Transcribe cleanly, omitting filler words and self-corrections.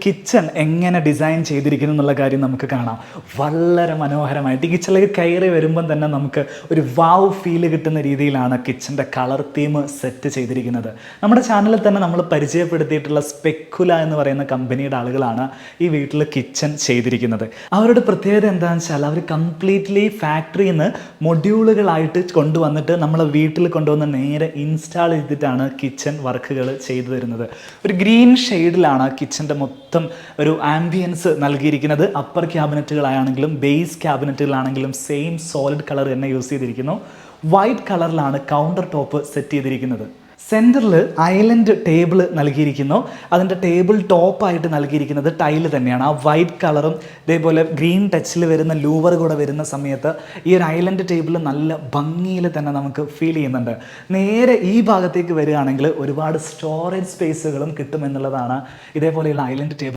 Kitchen എങ്ങനെ design ചെയ്തിരിക്കുന്നു എന്നുള്ള കാര്യം നമുക്ക് കാണാം. വളരെ മനോഹരമായിട്ട് ഈ കിച്ചണിലേക്ക് കയറി വരുമ്പം തന്നെ നമുക്ക് ഒരു വാവ് ഫീല് കിട്ടുന്ന രീതിയിലാണ് കിച്ചൻ്റെ കളർ തീം സെറ്റ് ചെയ്തിരിക്കുന്നത്. നമ്മുടെ ചാനലിൽ തന്നെ നമ്മൾ പരിചയപ്പെടുത്തിയിട്ടുള്ള സ്പെക്കുല എന്ന് പറയുന്ന കമ്പനിയുടെ ആളുകളാണ് ഈ വീട്ടിൽ കിച്ചൺ ചെയ്തിരിക്കുന്നത്. അവരുടെ പ്രത്യേകത എന്താണെന്ന് വെച്ചാൽ അവർ കംപ്ലീറ്റ്ലി ഫാക്ടറിയിൽ നിന്ന് മൊഡ്യൂളുകളായിട്ട് കൊണ്ടുവന്നിട്ട് നമ്മളെ വീട്ടിൽ കൊണ്ടുവന്ന് നേരെ ഇൻസ്റ്റാൾ ചെയ്തിട്ടാണ് കിച്ചൺ വർക്കുകൾ ചെയ്തു തരുന്നത്. ഒരു ഗ്രീൻ ഷെയ്ഡിലാണ് കിച്ചൻ്റെ മൊത്തം ഒരു ആംബിയൻസ് നൽകിയിരിക്കുന്നത്. അപ്പർ ക്യാബിനറ്റുകളാണെങ്കിലും ബേസ് ക്യാബിനറ്റുകളാണെങ്കിലും സെയിം സോളിഡ് കളർ തന്നെ യൂസ് ചെയ്തിരിക്കുന്നു. വൈറ്റ് കളറിലാണ് കൗണ്ടർ ടോപ്പ് സെറ്റ് ചെയ്തിരിക്കുന്നത്. സെൻറ്ററിൽ ഐലൻഡ് ടേബിൾ നൽകിയിരിക്കുന്നു. അതിൻ്റെ ടേബിൾ ടോപ്പായിട്ട് നൽകിയിരിക്കുന്നത് ടൈല് തന്നെയാണ്. ആ വൈറ്റ് കളറും ഇതേപോലെ ഗ്രീൻ ടച്ചിൽ വരുന്ന ലൂവർ കൂടെ വരുന്ന സമയത്ത് ഈ ഒരു ഐലൻഡ് ടേബിൾ നല്ല ഭംഗിയിൽ തന്നെ നമുക്ക് ഫീൽ ചെയ്യുന്നുണ്ട്. നേരെ ഈ ഭാഗത്തേക്ക് വരികയാണെങ്കിൽ ഒരുപാട് സ്റ്റോറേജ് സ്പേസുകളും കിട്ടുമെന്നുള്ളതാണ് ഇതേപോലെയുള്ള ഐലൻഡ് ടേബിൾ